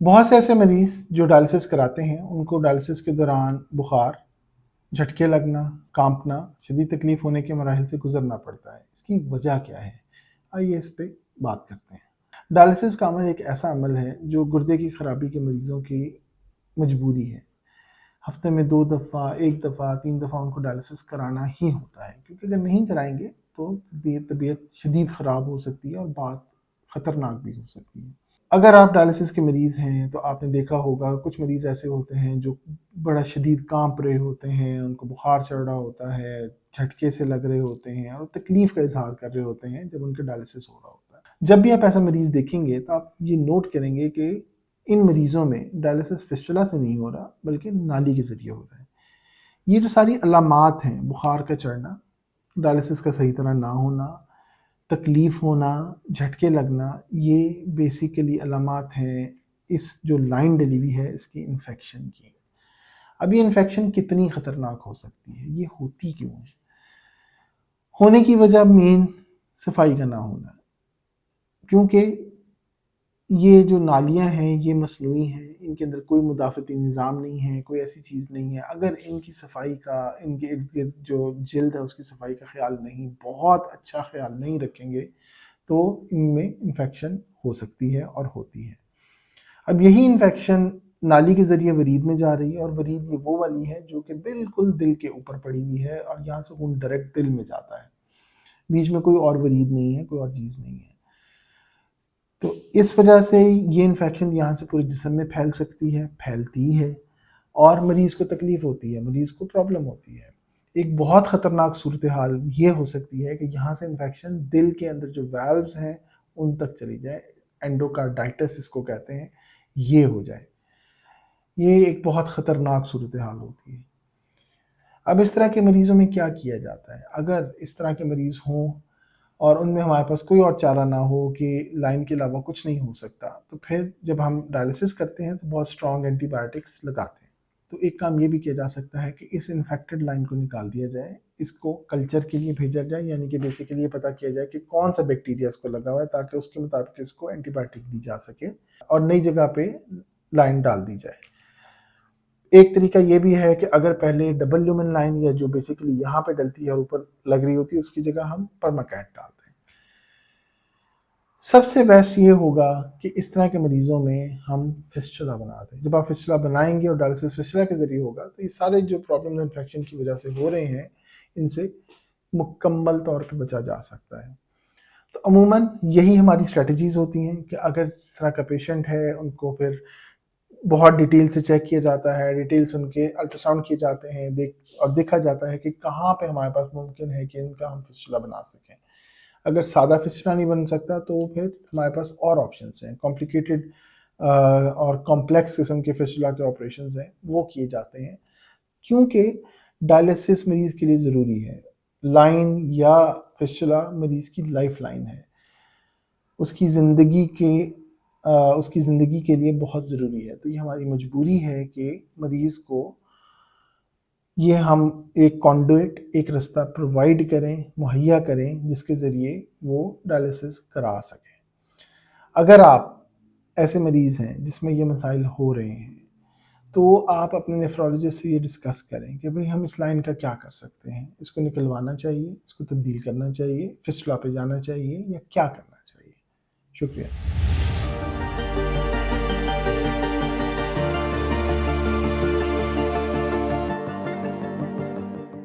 بہت سے ایسے مریض جو ڈائلسس کراتے ہیں ان کو ڈائلسس کے دوران بخار، جھٹکے لگنا، کانپنا، شدید تکلیف ہونے کے مراحل سے گزرنا پڑتا ہے۔ اس کی وجہ کیا ہے؟ آئیے اس پہ بات کرتے ہیں۔ ڈائلسس کا عمل ایک ایسا عمل ہے جو گردے کی خرابی کے مریضوں کی مجبوری ہے۔ ہفتے میں 2 دفعہ، 1 دفعہ، 3 دفعہ ان کو ڈائلسس کرانا ہی ہوتا ہے، کیونکہ اگر نہیں کرائیں گے تو طبیعت شدید خراب ہو سکتی ہے اور بات خطرناک بھی ہو سکتی ہے۔ اگر آپ ڈائلسس کے مریض ہیں تو آپ نے دیکھا ہوگا کچھ مریض ایسے ہوتے ہیں جو بڑا شدید کانپ رہے ہوتے ہیں، ان کو بخار چڑھ رہا ہوتا ہے، جھٹکے سے لگ رہے ہوتے ہیں اور تکلیف کا اظہار کر رہے ہوتے ہیں جب ان کا ڈائلسس ہو رہا ہوتا ہے۔ جب بھی آپ ایسا مریض دیکھیں گے تو آپ یہ نوٹ کریں گے کہ ان مریضوں میں ڈائلسس فسچولا سے نہیں ہو رہا بلکہ نالی کے ذریعے ہو رہا ہے۔ یہ جو ساری علامات ہیں، بخار کا چڑھنا، ڈائلسس کا صحیح طرح نہ ہونا، تکلیف ہونا، جھٹکے لگنا، یہ بیسیکلی علامات ہیں اس جو لائن ڈلی ہوئی ہے اس کی انفیکشن کی۔ اب یہ انفیکشن کتنی خطرناک ہو سکتی ہے؟ یہ ہوتی کیوں ہے؟ ہونے کی وجہ مین صفائی کا نہ ہونا ہے، کیونکہ یہ جو نالیاں ہیں یہ مصنوعی ہیں، ان کے اندر کوئی مدافعتی نظام نہیں ہے، کوئی ایسی چیز نہیں ہے۔ اگر ان کی صفائی کا، ان کے ارد گرد جو جلد ہے اس کی صفائی کا خیال نہیں، بہت اچھا خیال نہیں رکھیں گے تو ان میں انفیکشن ہو سکتی ہے اور ہوتی ہے۔ اب یہی انفیکشن نالی کے ذریعے ورید میں جا رہی ہے، اور ورید یہ وہ والی ہے جو کہ بالکل دل کے اوپر پڑی ہوئی ہے اور یہاں سے خون ڈائریکٹ دل میں جاتا ہے، بیچ میں کوئی اور ورید نہیں ہے، کوئی اور چیز نہیں ہے۔ تو اس وجہ سے یہ انفیکشن یہاں سے پورے جسم میں پھیل سکتی ہے، پھیلتی ہے، اور مریض کو تکلیف ہوتی ہے، مریض کو پرابلم ہوتی ہے۔ ایک بہت خطرناک صورتحال یہ ہو سکتی ہے کہ یہاں سے انفیکشن دل کے اندر جو ویلوز ہیں ان تک چلی جائے، اینڈوکارڈائٹس اس کو کہتے ہیں، یہ ہو جائے۔ یہ ایک بہت خطرناک صورتحال ہوتی ہے۔ اب اس طرح کے مریضوں میں کیا کیا جاتا ہے؟ اگر اس طرح کے مریض ہوں اور ان میں ہمارے پاس کوئی اور چارہ نہ ہو کہ لائن کے علاوہ کچھ نہیں ہو سکتا، تو پھر جب ہم ڈائلسس کرتے ہیں تو بہت اسٹرانگ اینٹی بایوٹکس لگاتے ہیں۔ تو ایک کام یہ بھی کیا جا سکتا ہے کہ اس انفیکٹڈ لائن کو نکال دیا جائے، اس کو کلچر کے لیے بھیجا جائے، یعنی کہ بیسیکلی یہ پتہ کیا جائے کہ کون سا بیکٹیریا اس کو لگا ہوا ہے، تاکہ اس کے مطابق اس کو اینٹی بایوٹک دی جا سکے اور نئی جگہ پہ لائن ڈال دی جائے۔ ایک طریقہ یہ بھی ہے کہ اگر پہلے ڈبل لومن لائن یا جو بیسیکلی یہاں پہ ڈلتی ہے اور اوپر لگ رہی ہوتی ہے اس کی جگہ ہم پرماکیٹ ڈالتے ہیں۔ سب سے بیسٹ یہ ہوگا کہ اس طرح کے مریضوں میں ہم فسچولا بنا دیں۔ جب آپ فسچولا بنائیں گے اور ڈائلسس فسچولا کے ذریعے ہوگا تو یہ سارے جو پرابلم انفیکشن کی وجہ سے ہو رہے ہیں ان سے مکمل طور پہ بچا جا سکتا ہے۔ تو عموماً یہی ہماری اسٹریٹجیز ہوتی ہیں کہ اگر اس طرح کا پیشنٹ ہے ان کو پھر بہت ڈیٹیل سے چیک کیا جاتا ہے، ڈیٹیل سے ان کے الٹراساؤنڈ کیے جاتے ہیں اور دیکھا جاتا ہے کہ کہاں پہ ہمارے پاس ممکن ہے کہ ان کا ہم فسچولا بنا سکیں۔ اگر سادہ فسچولا نہیں بن سکتا تو پھر ہمارے پاس اور آپشنس ہیں، کمپلیکیٹڈ اور کمپلیکس قسم کے فسچولا کے آپریشنز ہیں، وہ کیے جاتے ہیں، کیونکہ ڈائلسس مریض کے لیے ضروری ہے۔ لائن یا فسچولا مریض کی لائف لائن ہے، اس کی زندگی کے لیے بہت ضروری ہے۔ تو یہ ہماری مجبوری ہے کہ مریض کو یہ ہم ایک کانڈوئٹ، ایک رستہ پرووائڈ کریں، مہیا کریں جس کے ذریعے وہ ڈائلسس کرا سکیں۔ اگر آپ ایسے مریض ہیں جس میں یہ مسائل ہو رہے ہیں تو آپ اپنے نیفرولوجسٹ سے یہ ڈسکس کریں کہ بھئی ہم اس لائن کا کیا کر سکتے ہیں، اس کو نکلوانا چاہیے، اس کو تبدیل کرنا چاہیے، فسچولا پہ جانا چاہیے یا کیا کرنا چاہیے۔ شکریہ۔